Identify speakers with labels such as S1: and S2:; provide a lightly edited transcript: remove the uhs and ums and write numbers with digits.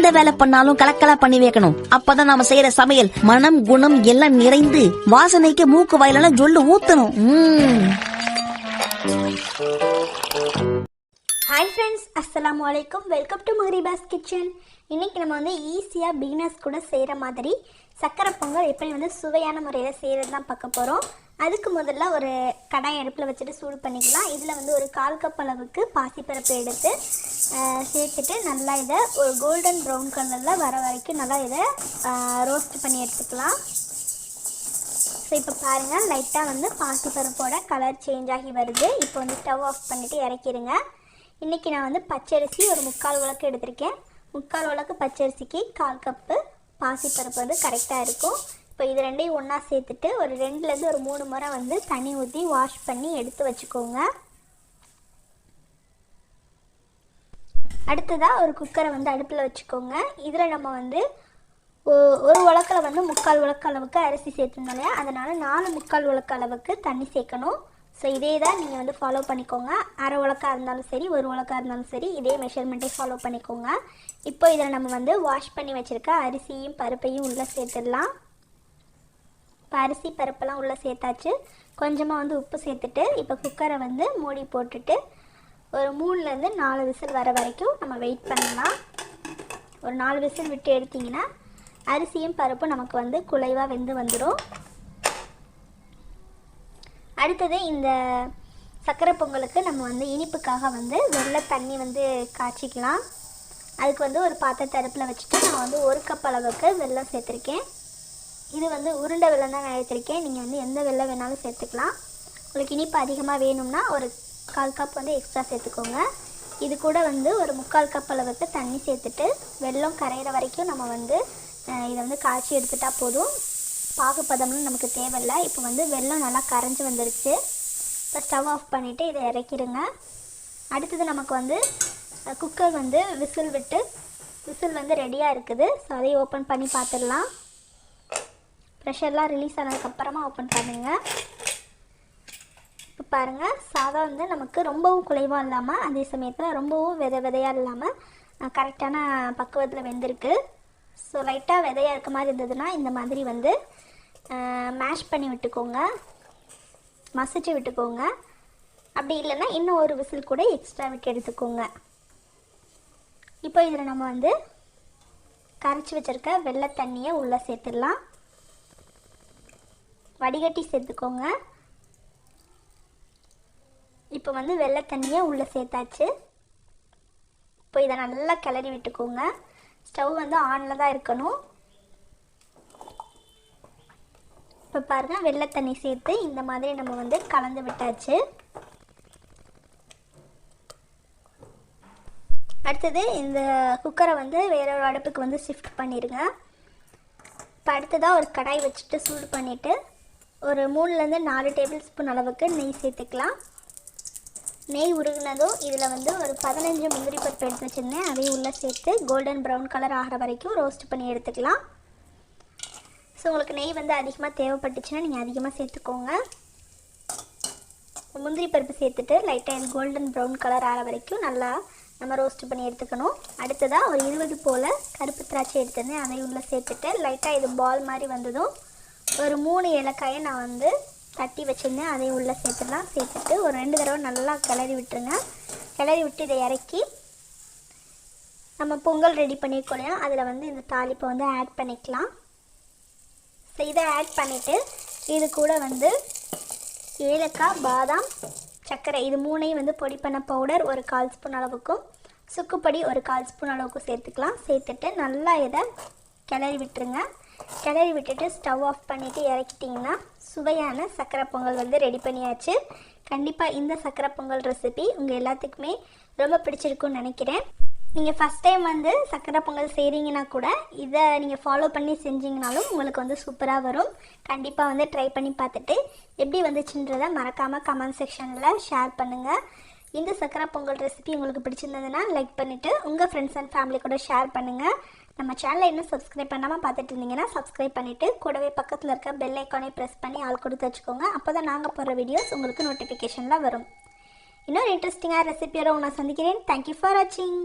S1: எந்த வேலை பண்ணாலும் கலக்கலா பண்ணி வைக்கணும். அப்பதான் நாம செய்யற சமையல் மனம் குணம் எல்லாம் நிறைந்து வாசனைக்கு மூக்கு வாயிலெல்லாம் ஜொல்லு ஊத்தணும்.
S2: ஹாய் ஃப்ரெண்ட்ஸ், அஸ்ஸலாமு அலைக்கும். வெல்கம் டு மஹரிபாஸ் கிச்சன். இன்றைக்கி நம்ம வந்து ஈஸியாக பிகினர்ஸ் கூட செய்கிற மாதிரி சக்கரை பொங்கல் எப்படி வந்து சுவையான முறையில் செய்கிறது தான் பார்க்க போகிறோம். அதுக்கு முதல்ல ஒரு கடாய் அடுப்பில் வச்சுட்டு சூடு பண்ணிக்கலாம். இதில் வந்து ஒரு 1/4 கப் அளவுக்கு பாசிப்பருப்பு எடுத்து சேர்த்துட்டு நல்லா இதை ஒரு கோல்டன் ப்ரௌன் கலரில் வர வரைக்கும் நல்லா இதை ரோஸ்ட் பண்ணி எடுத்துக்கலாம். ஸோ இப்போ பாருங்கள், லைட்டாக வந்து பாசிப்பருப்போட கலர் சேஞ்ச் ஆகி வருது. இப்போ வந்து ஸ்டவ் ஆஃப் பண்ணிவிட்டு இறக்கிடுங்க. இன்றைக்கி நான் வந்து பச்சரிசி ஒரு 3/4 உலக்கு எடுத்திருக்கேன். 3/4 உலக்கு பச்சரிசிக்கு 1/4 கப்பு பாசிப்பருப்பு வந்து கரெக்டாக இருக்கும். இப்போ இது ரெண்டையும் ஒன்றா சேர்த்துட்டு ஒரு 2லேருந்து ஒரு 3 முறை வந்து தண்ணி ஊற்றி வாஷ் பண்ணி எடுத்து வச்சுக்கோங்க. அடுத்ததாக ஒரு குக்கரை வந்து அடுப்பில் வச்சுக்கோங்க. இதில் நம்ம வந்து ஒரு உலக்கில் வந்து 3/4 உலக்கு அளவுக்கு அரிசி சேர்த்துருந்தோம் இல்லையா, அதனால் 4 3/4 உலக்கு அளவுக்கு தண்ணி சேர்க்கணும். ஸோ இதே தான் நீங்கள் வந்து ஃபாலோ பண்ணிக்கோங்க. அரை உலக்காக இருந்தாலும் சரி, ஒரு உலக்காக இருந்தாலும் சரி, இதே மெஷர்மெண்ட்டை ஃபாலோ பண்ணிக்கோங்க. இப்போ இதில் நம்ம வந்து வாஷ் பண்ணி வச்சுருக்க அரிசியும் பருப்பையும் உள்ளே சேர்த்துடலாம். இப்போ அரிசி பருப்பெல்லாம் உள்ளே சேர்த்தாச்சு. கொஞ்சமாக வந்து உப்பு சேர்த்துட்டு இப்போ குக்கரை வந்து மூடி போட்டுட்டு ஒரு 3லேருந்து 4 விசில் வர வரைக்கும் நம்ம வெயிட் பண்ணலாம். ஒரு 4 விசில் விட்டு எடுத்திங்கன்னா அரிசியும் பருப்பும் நமக்கு வந்து குலைவாக வெந்து வந்துடும். அடுத்தது இந்த சக்கரை பொங்கலுக்கு நம்ம வந்து இனிப்புக்காக வந்து வெள்ளை தண்ணி வந்து காய்ச்சிக்கலாம். அதுக்கு வந்து ஒரு பாத்திரத்தை அடுப்பில் வச்சுட்டு நான் வந்து 1 கப் அளவுக்கு வெல்லம் சேர்த்துருக்கேன். இது வந்து உருண்டை வெல்லம் தான் நான் எடுத்திருக்கேன். நீங்கள் வந்து எந்த வெல்லம் வேணாலும் சேர்த்துக்கலாம். உங்களுக்கு இனிப்பு அதிகமாக வேணும்னா ஒரு 1/4 கப் வந்து எக்ஸ்ட்ரா சேர்த்துக்கோங்க. இது கூட வந்து ஒரு 3/4 கப் அளவுக்கு தண்ணி சேர்த்துட்டு வெல்லம் கரையிற வரைக்கும் நம்ம வந்து இதை வந்து காய்ச்சி எடுத்துட்டால் போதும். பாகுப்பதம்னு நமக்கு தேவையில்லை. இப்போ வந்து வெல்லம் நல்லா கரைஞ்சி வந்துருச்சு. இப்போ ஸ்டவ் ஆஃப் பண்ணிவிட்டு இதை இறக்கிடுங்க. அடுத்தது நமக்கு வந்து குக்கர் வந்து விசில் வந்து ரெடியாக இருக்குது. ஸோ அதையும் ஓப்பன் பண்ணி பார்த்துடலாம். ப்ரெஷர்லாம் ரிலீஸ் ஆனதுக்கப்புறமா ஓப்பன் பண்ணுங்கள். இப்போ பாருங்கள், சாதம் வந்து நமக்கு ரொம்பவும் குலைவாக இல்லாமல் அதே சமயத்தில் ரொம்பவும் விதையாக இல்லாமல் கரெக்டான பக்குவத்தில் வெந்திருக்கு. ஸோ லைட்டாக விதையாக இருக்க மாதிரி இருந்ததுன்னா இந்த மாதிரி வந்து மேஷ் பண்ணி விட்டுக்கோங்க, மசிச்சு விட்டுக்கோங்க. அப்படி இல்லைன்னா இன்னும் ஒரு விசில் கூட எக்ஸ்ட்ரா விட்டு எடுத்துக்கோங்க. இப்போ இதில் நம்ம வந்து கரைச்சி வச்சுருக்க வெள்ளை தண்ணியை உள்ளே சேர்த்துடலாம். வடிகட்டி சேர்த்துக்கோங்க. இப்போ வந்து வெள்ளை தண்ணியை உள்ளே சேர்த்தாச்சு. இப்போ இதை நல்லா கிளறி விட்டுக்கோங்க. ஸ்டவ் வந்து ஆனில் தான் இருக்கணும். இப்போ பாருங்கள், வெள்ளை தண்ணி சேர்த்து இந்த மாதிரி நம்ம வந்து கலந்து விட்டாச்சு. அடுத்தது இந்த குக்கரை வந்து வேற ஒரு அடுப்புக்கு வந்து ஷிஃப்ட் பண்ணிடுங்க. இப்போ அடுத்ததாக ஒரு கடாய் வச்சுட்டு சூடு பண்ணிவிட்டு ஒரு 3லேருந்து 4 டேபிள் ஸ்பூன் அளவுக்கு நெய் சேர்த்துக்கலாம். நெய் உருகினதும் இதில் வந்து ஒரு 15 முந்திரி பருப்பு எடுத்து வச்சுருந்தேன். அதையும் உள்ளே சேர்த்து கோல்டன் ப்ரௌன் கலர் ஆகிற வரைக்கும் ரோஸ்ட் பண்ணி எடுத்துக்கலாம். ஸோ உங்களுக்கு நெய் வந்து அதிகமாக தேவைப்பட்டுச்சுன்னா நீங்கள் அதிகமாக சேர்த்துக்கோங்க. முந்திரி பருப்பு சேர்த்துட்டு லைட்டாக இது கோல்டன் ப்ரௌன் கலர் ஆகிற வரைக்கும் நல்லா நம்ம ரோஸ்ட் பண்ணி எடுத்துக்கணும். அடுத்ததாக ஒரு 20 போல் கருப்பு திராட்சை எடுத்துருந்தேன். அதையும் உள்ளே சேர்த்துட்டு லைட்டாக இது பால் மாதிரி வந்ததும் ஒரு 3 ஏலக்காயை நான் வந்து தட்டி வச்சுருந்தேன். அதையும் உள்ளே சேர்த்துடலாம். சேர்த்துட்டு ஒரு 2 தடவை நல்லா கிளறி விட்டுருங்க. கிளறி விட்டு இதை இறக்கி நம்ம பொங்கல் ரெடி பண்ணியிருக்கோம் இல்லையா, அதில் வந்து இந்த தாளிப்பை வந்து ஆட் பண்ணிக்கலாம். ஸோ இதை ஆட் பண்ணிவிட்டு இது கூட வந்து ஏலக்காய், பாதாம், சர்க்கரை இது 3ஐயும் வந்து பொடி பண்ண பவுடர் ஒரு 1/4 ஸ்பூன் அளவுக்கும், சுக்குப்பொடி ஒரு 1/4 ஸ்பூன் அளவுக்கு சேர்த்துக்கலாம். சேர்த்துட்டு நல்லா இதை கிளறி விட்டுருங்க. கிளறி விட்டுட்டு ஸ்டவ் ஆஃப் பண்ணிவிட்டு இறக்கிட்டிங்கன்னா சுவையான சக்கரை பொங்கல் வந்து ரெடி பண்ணியாச்சு. கண்டிப்பாக இந்த சக்கரை பொங்கல் ரெசிபி உங்கள் எல்லாத்துக்குமே ரொம்ப பிடிச்சிருக்குன்னு நினைக்கிறேன். நீங்கள் ஃபஸ்ட் டைம் வந்து சக்கரை பொங்கல் செய்கிறீங்கன்னா கூட இதை நீங்கள் ஃபாலோ பண்ணி செஞ்சிங்கனாலும் உங்களுக்கு வந்து சூப்பராக வரும். கண்டிப்பாக வந்து ட்ரை பண்ணி பார்த்துட்டு எப்படி வந்துச்சுன்றதை மறக்காமல் கமெண்ட் செக்ஷனில் ஷேர் பண்ணுங்கள். இந்த சக்கரை பொங்கல் ரெசிபி உங்களுக்கு பிடிச்சிருந்ததுன்னா லைக் பண்ணிவிட்டு உங்கள் ஃப்ரெண்ட்ஸ் அண்ட் ஃபேமிலி கூட ஷேர் பண்ணுங்கள். நம்ம சேனலை இன்னும் சப்ஸ்கிரைப் பண்ணாமல் பார்த்துட்டு இருந்தீங்கன்னா சப்ஸ்கிரைப் பண்ணிவிட்டு கூடவே பக்கத்தில் இருக்க பெல் ஐக்கானை ப்ரெஸ் பண்ணி ஆல் கொடுத்து வச்சுக்கோங்க. அப்போ தான் நாங்கள் போடுற வீடியோஸ் உங்களுக்கு நோட்டிஃபிகேஷனில் வரும். இன்னொரு இன்ட்ரெஸ்டிங்காக ரெசிபியோட உன்னை சந்திக்கிறேன். தேங்க்யூ ஃபார் வாட்சிங்.